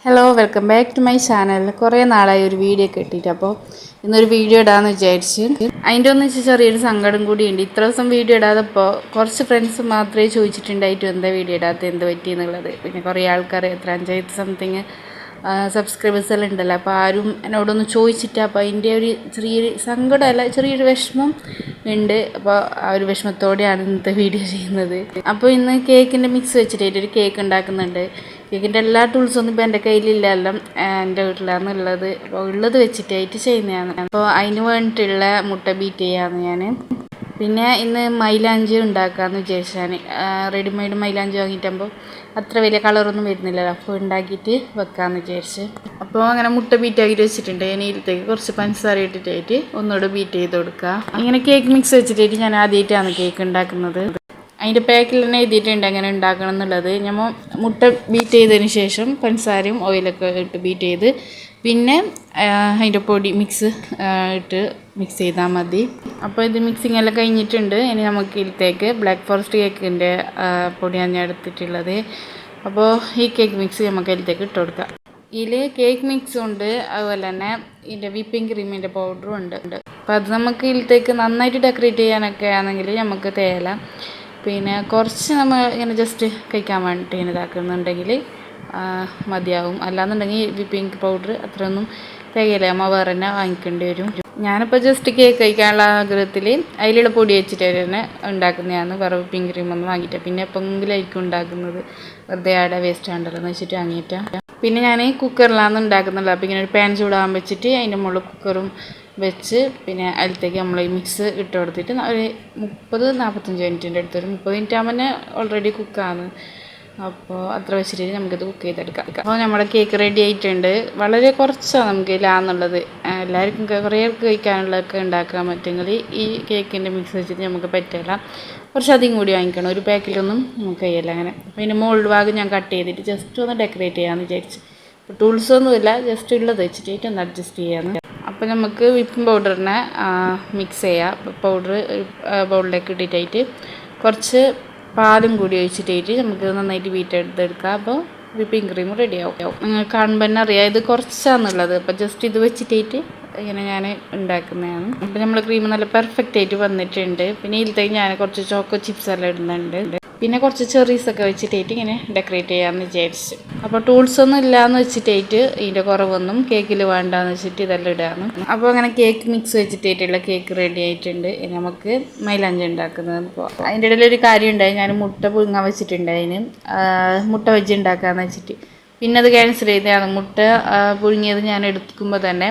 Hello welcome back to my channel. കുറേ നാളായി ഒരു വീഡിയോ ഒക്കെ ഇട്ടിട്ട്, അപ്പോൾ ഇന്നൊരു വീഡിയോ ഇടാമെന്ന് വിചാരിച്ച്. അതിൻ്റെ ഒന്നിച്ച് ചെറിയൊരു സങ്കടം കൂടിയുണ്ട്. ഇത്ര ദിവസം വീഡിയോ ഇടാതപ്പോൾ കുറച്ച് ഫ്രണ്ട്സ് മാത്രമേ ചോദിച്ചിട്ടുണ്ടായിട്ടും എന്താ വീഡിയോ ഇടാത്ത എന്ത് പറ്റി എന്നുള്ളത്. പിന്നെ കുറേ ആൾക്കാർ എത്ര 5,000 സംതിങ് സബ്സ്ക്രൈബേഴ്സ് എല്ലാം ഉണ്ടല്ലോ, അപ്പോൾ ആരും എന്നോടൊന്ന് ചോദിച്ചിട്ട്, അപ്പോൾ അതിൻ്റെ ഒരു ചെറിയൊരു സങ്കടമല്ല, ചെറിയൊരു വിഷമം ഉണ്ട്. അപ്പോൾ ആ ഒരു വിഷമത്തോടെയാണ് ഇന്നത്തെ വീഡിയോ ചെയ്യുന്നത്. അപ്പോൾ ഇന്ന് കേക്കിൻ്റെ മിക്സ് വെച്ചിട്ടായിട്ട് ഒരു കേക്ക് ഉണ്ടാക്കുന്നുണ്ട്. കേക്കിൻ്റെ എല്ലാ ടൂൾസൊന്നും ഇപ്പോൾ എൻ്റെ കയ്യിലില്ല, എല്ലാം എൻ്റെ വീട്ടിലാണ് ഉള്ളത്. അപ്പോൾ ഉള്ളത് വെച്ചിട്ടായിട്ട് ചെയ്യുന്നതാണ്. അപ്പോൾ അതിന് വേണ്ടിയിട്ടുള്ള മുട്ട ബീറ്റ് ചെയ്യാമെന്ന് ഞാൻ. പിന്നെ ഇന്ന് മൈലാഞ്ചി ഉണ്ടാക്കാമെന്ന് വിചാരിച്ചാണ്. റെഡിമെയ്ഡ് മൈലാഞ്ചി വാങ്ങിയിട്ടാകുമ്പോൾ അത്ര വലിയ കളറൊന്നും വരുന്നില്ലല്ലോ, അപ്പോൾ ഉണ്ടാക്കിയിട്ട് വെക്കാമെന്ന് വിചാരിച്ച്. അപ്പോൾ അങ്ങനെ മുട്ട ബീറ്റ് ആക്കിയിട്ട് വെച്ചിട്ടുണ്ട്. ഇനി ഇതിലേക്ക് കുറച്ച് പഞ്ചസാര ഇട്ടിട്ടായിട്ട് ഒന്നുകൂടെ ബീറ്റ് ചെയ്ത് കൊടുക്കുക. ഇങ്ങനെ കേക്ക് മിക്സ് വെച്ചിട്ടായിട്ട് ഞാൻ ആദ്യമായിട്ടാണ് കേക്ക് ഉണ്ടാക്കുന്നത്. അതിൻ്റെ പാക്കിൽ തന്നെ എഴുതിയിട്ടുണ്ട് എങ്ങനെ ഉണ്ടാക്കണം എന്നുള്ളത്. നമ്മൾ മുട്ട ബീറ്റ് ചെയ്തതിന് ശേഷം പഞ്ചസാരയും ഓയിലൊക്കെ ഇട്ട് ബീറ്റ് ചെയ്ത് പിന്നെ അതിൻ്റെ പൊടി മിക്സ് ഇട്ട് മിക്സ് ചെയ്താൽ മതി. അപ്പോൾ ഇത് മിക്സിങ് എല്ലാം കഴിഞ്ഞിട്ടുണ്ട്. ഇനി നമുക്ക് ഇതിലേക്ക് ബ്ലാക്ക് ഫോറസ്റ്റ് കേക്കിൻ്റെ പൊടിയാണ് ഞാൻ എടുത്തിട്ടുള്ളത്. അപ്പോൾ ഈ കേക്ക് മിക്സ് നമുക്ക് ഇതിലേക്ക് ഇട്ട് കൊടുക്കാം. ഇതിൽ കേക്ക് മിക്സും ഉണ്ട്, അതുപോലെ തന്നെ ഇതിൻ്റെ വിപ്പിംഗ് ക്രീമിൻ്റെ പൗഡറും ഉണ്ട്. അപ്പോൾ അത് നമുക്ക് ഇതിലേക്ക് നന്നായിട്ട് ഡെക്കറേറ്റ് ചെയ്യാനൊക്കെ ആണെങ്കിൽ നമുക്ക് തേയില, പിന്നെ കുറച്ച് നമ്മൾ ഇങ്ങനെ ജസ്റ്റ് കഴിക്കാൻ വേണ്ടിയിട്ട് ഇങ്ങനെ ഇതാക്കുന്നുണ്ടെങ്കിൽ മതിയാവും. അല്ലാന്നുണ്ടെങ്കിൽ വിപ്പിംഗ് പൗഡർ അത്രയൊന്നും തികയില്ല, നമ്മൾ വേറെ തന്നെ വാങ്ങിക്കേണ്ടി വരും. ഞാനിപ്പോൾ ജസ്റ്റ് കേക്ക് കഴിക്കാനുള്ള ആഗ്രഹത്തിൽ അതിലുള്ള പൊടി വെച്ചിട്ട് തന്നെ ഉണ്ടാക്കുന്നതാണ്. വേറെ വിപ്പിംഗ് ക്രീമൊന്നും വാങ്ങിയിട്ട് പിന്നെ എപ്പോഴെങ്കിലും ആയിരിക്കും ഉണ്ടാക്കുന്നത്, വെറുതെ ആടെ വേസ്റ്റ് ആണ്ടല്ലോ എന്ന് വെച്ചിട്ട് വാങ്ങിയിട്ടാണ്. പിന്നെ ഞാൻ കുക്കറിലാണ് ഉണ്ടാക്കുന്നുള്ളത്. അപ്പോൾ ഇങ്ങനെ ഒരു പാൻ ചൂടാകാൻ വെച്ചിട്ട് അതിൻ്റെ മുകളിൽ കുക്കറും വെച്ച് പിന്നെ അതിലത്തേക്ക് നമ്മൾ ഈ മിക്സ് ഇട്ട് കൊടുത്തിട്ട് ഒരു 30-45 മിനിറ്റിൻ്റെ അടുത്തൊരു 30 മിനിറ്റ് ആകുമ്പോൾ തന്നെ ഓൾറെഡി കുക്കാണ്. അപ്പോൾ അത്ര വെച്ചിട്ട് നമുക്കിത് കുക്ക് ചെയ്തെടുക്കാം. അപ്പോൾ നമ്മുടെ കേക്ക് റെഡി ആയിട്ടുണ്ട്. വളരെ കുറച്ചാണ് നമുക്ക് ഇതിലാന്നുള്ളത്. എല്ലാവർക്കും കുറേ കഴിക്കാനുള്ളതൊക്കെ ഉണ്ടാക്കാൻ പറ്റുമെങ്കിൽ ഈ കേക്കിൻ്റെ മിക്സ് വെച്ചിട്ട് നമുക്ക് പറ്റില്ല, കുറച്ചധികം കൂടി വാങ്ങിക്കണം. ഒരു പാക്കിലൊന്നും നമുക്ക് കഴിയില്ല അങ്ങനെ. അപ്പോൾ ഇതിൻ്റെ മുകളിൽ ഭാഗം ഞാൻ കട്ട് ചെയ്തിട്ട് ജസ്റ്റ് ഒന്ന് ഡെക്കറേറ്റ് ചെയ്യാമെന്ന് വിചാരിച്ചു. ഇപ്പോൾ ടൂൾസൊന്നുമില്ല, ജസ്റ്റ് ഉള്ളത് വെച്ചിട്ട് ഒന്ന് അഡ്ജസ്റ്റ് ചെയ്യാമെന്ന്. അപ്പോൾ നമുക്ക് വിപ്പിംഗ് പൗഡറിനെ മിക്സ് ചെയ്യാം. പൗഡർ ബൗളിലേക്ക് ഇട്ടിട്ടായിട്ട് കുറച്ച് പാലും കൂടി ഒഴിച്ചിട്ടായിട്ട് നമുക്ക് നന്നായിട്ട് ബീറ്റ് എടുത്തെടുക്കാം. അപ്പോൾ വിപ്പിംഗ് ക്രീം റെഡി ആവും. നിങ്ങൾക്ക് കാണുമ്പോൾ തന്നെ അറിയാം ഇത് കുറച്ചാണെന്നുള്ളത്. അപ്പോൾ ജസ്റ്റ് ഇത് വെച്ചിട്ടായിട്ട് ഇങ്ങനെ ഞാൻ ഉണ്ടാക്കുന്നതാണ്. അപ്പോൾ നമ്മൾ ക്രീം നല്ല പെർഫെക്റ്റ് ആയിട്ട് വന്നിട്ടുണ്ട്. പിന്നെ ഇതിലേക്ക് ഞാൻ കുറച്ച് ചോക്കോ ചിപ്സ് എല്ലാം ഇടുന്നുണ്ട്. പിന്നെ കുറച്ച് ചെറീസൊക്കെ വെച്ചിട്ടായിട്ട് ഇങ്ങനെ ഡെക്കറേറ്റ് ചെയ്യാമെന്ന് വിചാരിച്ചു. അപ്പോൾ ടൂൾസൊന്നും ഇല്ലയെന്ന് വെച്ചിട്ടായിട്ട് ഇതിൻ്റെ കുറവൊന്നും കേക്കിൽ വേണ്ടാന്ന് വെച്ചിട്ട് ഇതെല്ലാം ഇടാണ്. അപ്പോൾ അങ്ങനെ കേക്ക് മിക്സ് വെച്ചിട്ടായിട്ടുള്ള കേക്ക് റെഡി ആയിട്ടുണ്ട്. ഇനി നമുക്ക് മൈലാഞ്ചി ഉണ്ടാക്കുന്നത്. ഇപ്പോൾ അതിൻ്റെ ഇടയിലൊരു കാര്യം ഉണ്ടായി, ഞാൻ മുട്ട പുഴുങ്ങാൻ വെച്ചിട്ടുണ്ട്. അതിന് മുട്ട വെജ് ഉണ്ടാക്കാമെന്ന് വെച്ചിട്ട് പിന്നെ അത് ക്യാൻസൽ ചെയ്തതാണ്. മുട്ട പുഴുങ്ങിയത് ഞാൻ എടുക്കുമ്പോൾ തന്നെ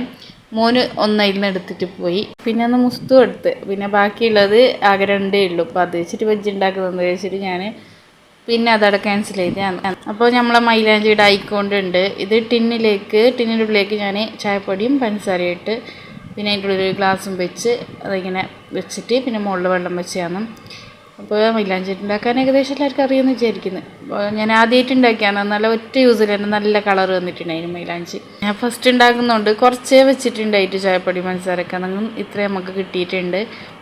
മോന് ഒന്നതിൽ നിന്ന് എടുത്തിട്ട് പോയി. പിന്നെ ഒന്ന് മുസ്തു എടുത്ത്, പിന്നെ ബാക്കിയുള്ളത് ആകെ 2 ഉള്ളൂ. അപ്പോൾ അത് വെച്ചിട്ട് വെജ് ഉണ്ടാക്കുന്നതെന്ന് വെച്ചിട്ട് ഞാൻ പിന്നെ അതവിടെ ക്യാൻസൽ ചെയ്തതാണ്. അപ്പോൾ നമ്മളെ മൈലാഞ്ചിയുടെ ആയിക്കൊണ്ടുണ്ട്. ഇത് ടിന്നിൻ്റെ ഉള്ളിലേക്ക് ഞാൻ ചായപ്പൊടിയും പഞ്ചസാരയും ഇട്ട് പിന്നെ അതിൻ്റെ ഉള്ളിൽ ഒരു ഗ്ലാസും വെച്ച് അതിങ്ങനെ വെച്ചിട്ട് പിന്നെ മുകളിൽ വെള്ളം വെച്ചാണ്. അപ്പോൾ മൈലാഞ്ചി ഉണ്ടാക്കാൻ ഏകദേശം എല്ലാവർക്കും അറിയുമെന്ന് വിചാരിക്കുന്നു. ഞാൻ ആദ്യമായിട്ട് ഉണ്ടാക്കിയാണ്, നല്ല ഒറ്റ യൂസിൽ തന്നെ നല്ല കളർ വന്നിട്ടുണ്ടായിരുന്നു മൈലാഞ്ചി. ഞാൻ ഫസ്റ്റ് ഉണ്ടാക്കുന്നുണ്ട് കുറച്ചേ വെച്ചിട്ടുണ്ടായിട്ട് ചായപ്പൊടി മനസ്സാരൊക്കെ അങ്ങനെ ഇത്രയും നമുക്ക് കിട്ടിയിട്ടുണ്ട്.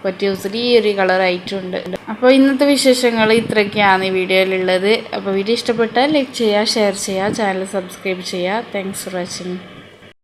ഒറ്റ യൂസിൽ ഈ ഒരു കളറായിട്ടുണ്ട്. അപ്പോൾ ഇന്നത്തെ വിശേഷങ്ങൾ ഇത്രയൊക്കെയാണ് ഈ വീഡിയോയിലുള്ളത്. അപ്പോൾ വീഡിയോ ഇഷ്ടപ്പെട്ടാൽ ലൈക്ക് ചെയ്യുക, ഷെയർ ചെയ്യുക, ചാനൽ സബ്സ്ക്രൈബ് ചെയ്യുക. Thanks for watching.